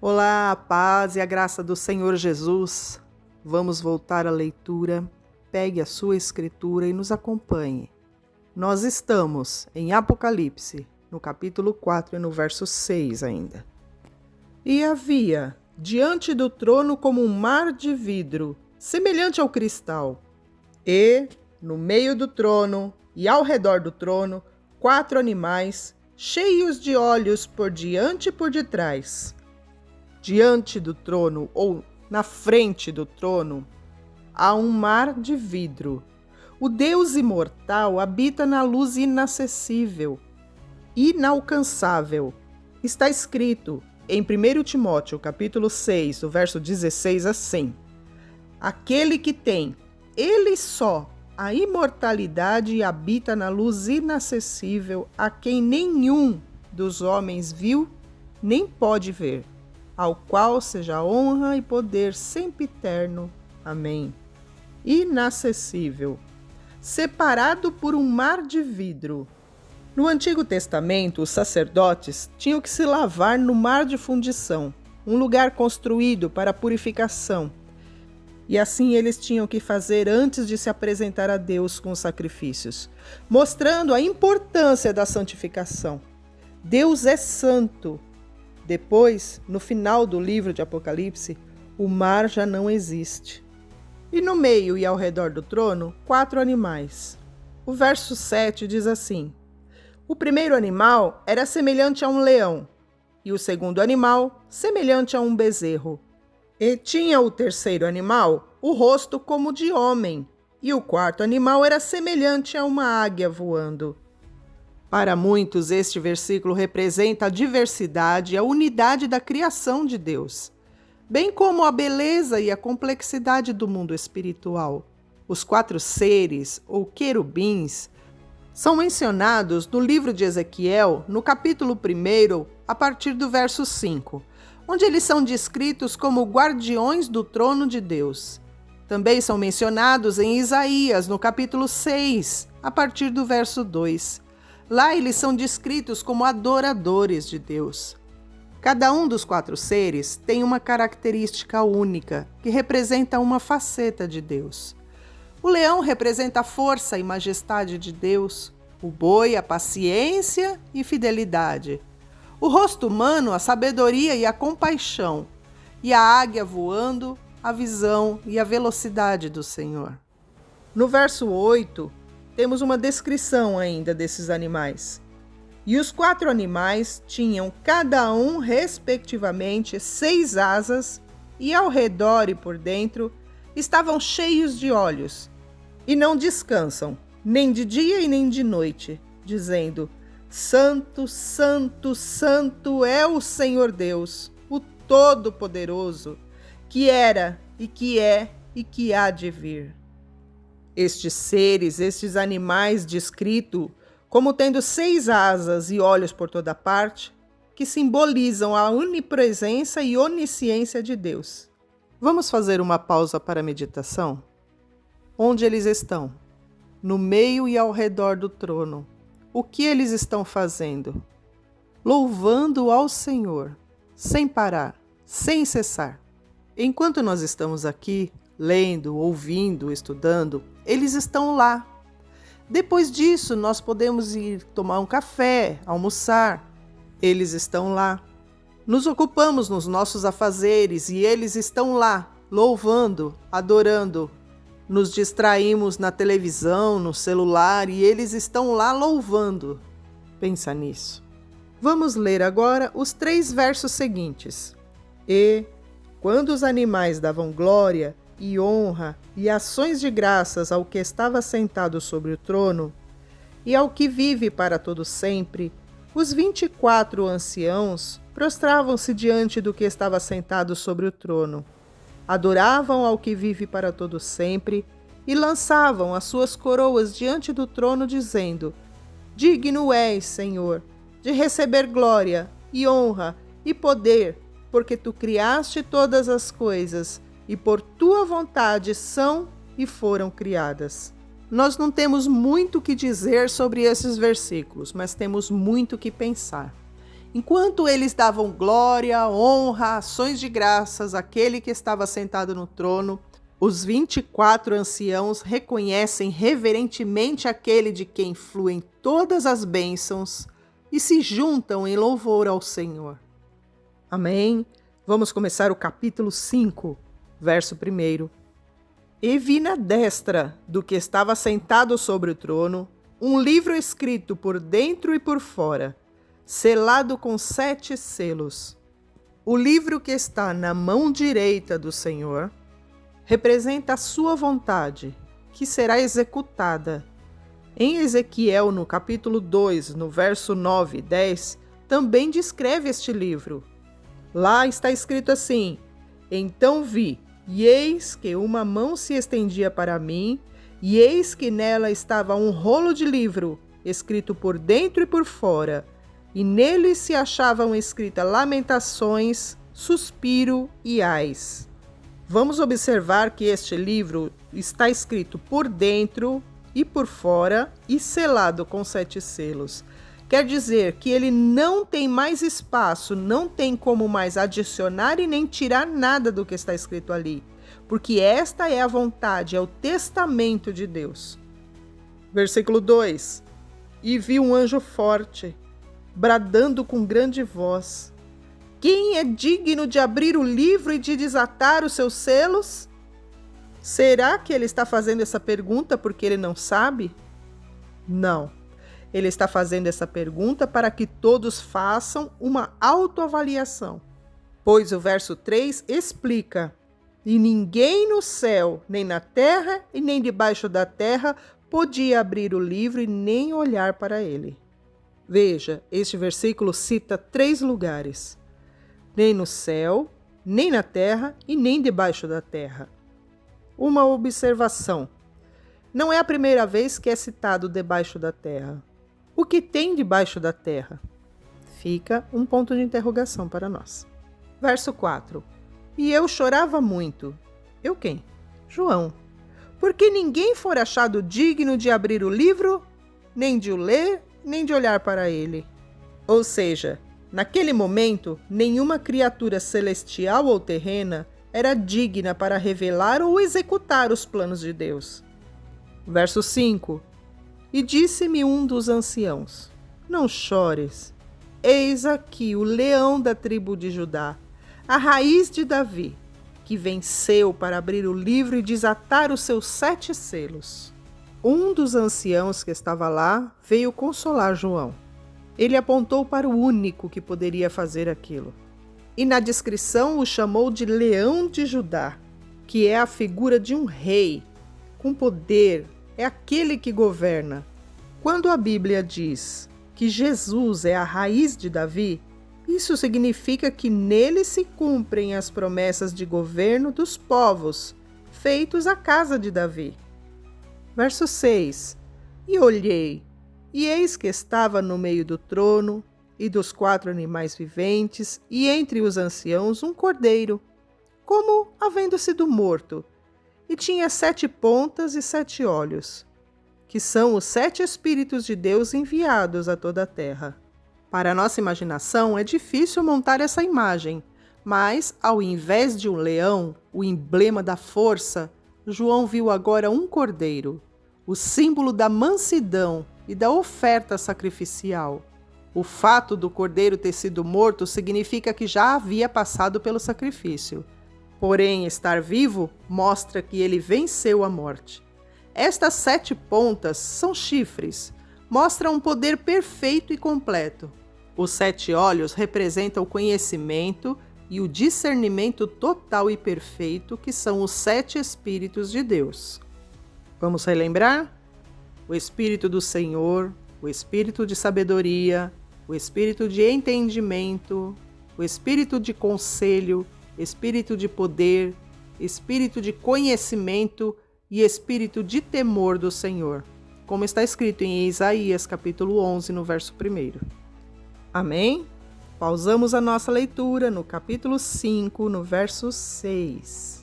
Olá, a paz e a graça do Senhor Jesus. Vamos voltar à leitura. Pegue a sua escritura e nos acompanhe. Nós estamos em Apocalipse, no capítulo 4 e no verso 6 ainda. E havia diante do trono como um mar de vidro, semelhante ao cristal. E, no meio do trono e ao redor do trono, 4 animais, cheios de olhos por diante e por detrás. Diante do trono, ou na frente do trono, há um mar de vidro. O Deus imortal habita na luz inacessível, inalcançável. Está escrito em 1 Timóteo, capítulo 6, o verso 16, assim: aquele que tem, ele só, a imortalidade e habita na luz inacessível, a quem nenhum dos homens viu, nem pode ver, ao qual seja honra e poder sempiterno. Amém. Inacessível, separado por um mar de vidro. No Antigo Testamento, os sacerdotes tinham que se lavar no mar de fundição, um lugar construído para a purificação. E assim eles tinham que fazer antes de se apresentar a Deus com os sacrifícios, mostrando a importância da santificação. Deus é santo. Depois, no final do livro de Apocalipse, o mar já não existe. E no meio e ao redor do trono, 4 animais. O verso 7 diz assim: o primeiro animal era semelhante a um leão, e o segundo animal semelhante a um bezerro. E tinha o terceiro animal o rosto como de homem, e o quarto animal era semelhante a uma águia voando. Para muitos, este versículo representa a diversidade e a unidade da criação de Deus, bem como a beleza e a complexidade do mundo espiritual. Os 4 seres, ou querubins, são mencionados no livro de Ezequiel, no capítulo 1, a partir do verso 5, onde eles são descritos como guardiões do trono de Deus. Também são mencionados em Isaías, no capítulo 6, a partir do verso 2. Lá eles são descritos como adoradores de Deus. Cada um dos 4 seres tem uma característica única, que representa uma faceta de Deus. O leão representa a força e majestade de Deus, o boi a paciência e fidelidade, o rosto humano a sabedoria e a compaixão, e a águia voando a visão e a velocidade do Senhor. No verso 8, temos uma descrição ainda desses animais. E os 4 animais tinham cada um, respectivamente, 6 asas, e ao redor e por dentro estavam cheios de olhos, e não descansam, nem de dia e nem de noite, dizendo: Santo, Santo, Santo é o Senhor Deus, o Todo-Poderoso, que era e que é e que há de vir. Estes seres, estes animais descritos como tendo 6 asas e olhos por toda parte, que simbolizam a onipresença e onisciência de Deus. Vamos fazer uma pausa para a meditação? Onde eles estão? No meio e ao redor do trono. O que eles estão fazendo? Louvando ao Senhor, sem parar, sem cessar. Enquanto nós estamos aqui, lendo, ouvindo, estudando, eles estão lá. Depois disso, nós podemos ir tomar um café, almoçar. Eles estão lá. Nos ocupamos nos nossos afazeres e eles estão lá, louvando, adorando. Nos distraímos na televisão, no celular e eles estão lá louvando. Pensa nisso. Vamos ler agora os 3 versos seguintes. E, quando os animais davam glória e honra e ações de graças ao que estava sentado sobre o trono, e ao que vive para todo sempre, os 24 anciãos prostravam-se diante do que estava sentado sobre o trono, adoravam ao que vive para todo sempre, e lançavam as suas coroas diante do trono, dizendo: Digno és, Senhor, de receber glória e honra e poder, porque tu criaste todas as coisas, e por tua vontade são e foram criadas. Nós não temos muito o que dizer sobre esses versículos, mas temos muito o que pensar. Enquanto eles davam glória, honra, ações de graças àquele que estava sentado no trono, os 24 anciãos reconhecem reverentemente aquele de quem fluem todas as bênçãos e se juntam em louvor ao Senhor. Amém? Vamos começar o capítulo 5, verso 1. E vi na destra do que estava sentado sobre o trono um livro escrito por dentro e por fora, selado com 7 selos. O livro que está na mão direita do Senhor representa a sua vontade, que será executada. Em Ezequiel, no capítulo 2, no verso 9 e 10, também descreve este livro. Lá está escrito assim: Então vi, e eis que uma mão se estendia para mim, e eis que nela estava um rolo de livro, escrito por dentro e por fora, e nele se achavam escritas lamentações, suspiro e ais. Vamos observar que este livro está escrito por dentro e por fora e selado com 7 selos. Quer dizer que ele não tem mais espaço, não tem como mais adicionar e nem tirar nada do que está escrito ali, porque esta é a vontade, é o testamento de Deus. Versículo 2: E vi um anjo forte, bradando com grande voz: Quem é digno de abrir o livro e de desatar os seus selos? Será que ele está fazendo essa pergunta porque ele não sabe? Não. Ele está fazendo essa pergunta para que todos façam uma autoavaliação. Pois o verso 3 explica: E ninguém no céu, nem na terra e nem debaixo da terra podia abrir o livro e nem olhar para ele. Veja, este versículo cita 3 lugares: nem no céu, nem na terra e nem debaixo da terra. Uma observação: não é a primeira vez que é citado debaixo da terra. O que tem debaixo da terra? Fica um ponto de interrogação para nós. Verso 4: E eu chorava muito. Eu quem? João. Porque ninguém for achado digno de abrir o livro, nem de o ler, nem de olhar para ele. Ou seja, naquele momento, nenhuma criatura celestial ou terrena era digna para revelar ou executar os planos de Deus. Verso 5: E disse-me um dos anciãos: Não chores, eis aqui o leão da tribo de Judá, a raiz de Davi, que venceu para abrir o livro e desatar os seus 7 selos. Um dos anciãos que estava lá veio consolar João. Ele apontou para o único que poderia fazer aquilo. E na descrição o chamou de Leão de Judá, que é a figura de um rei, com poder, é aquele que governa. Quando a Bíblia diz que Jesus é a raiz de Davi, isso significa que nele se cumprem as promessas de governo dos povos, feitos à casa de Davi. Verso 6: E olhei, e eis que estava no meio do trono, e dos 4 animais viventes, e entre os anciãos um cordeiro, como havendo sido morto, e tinha 7 pontas e 7 olhos, que são os 7 Espíritos de Deus enviados a toda a terra. Para a nossa imaginação é difícil montar essa imagem, mas ao invés de um leão, o emblema da força, João viu agora um cordeiro, o símbolo da mansidão e da oferta sacrificial. O fato do cordeiro ter sido morto significa que já havia passado pelo sacrifício. Porém, estar vivo mostra que ele venceu a morte. Estas 7 pontas são chifres, mostram um poder perfeito e completo. Os 7 olhos representam o conhecimento e o discernimento total e perfeito, que são os 7 Espíritos de Deus. Vamos relembrar? O Espírito do Senhor, o Espírito de sabedoria, o Espírito de entendimento, o Espírito de conselho, Espírito de poder, Espírito de conhecimento e Espírito de temor do Senhor, como está escrito em Isaías capítulo 11, no verso 1. Amém? Pausamos a nossa leitura no capítulo 5, no verso 6.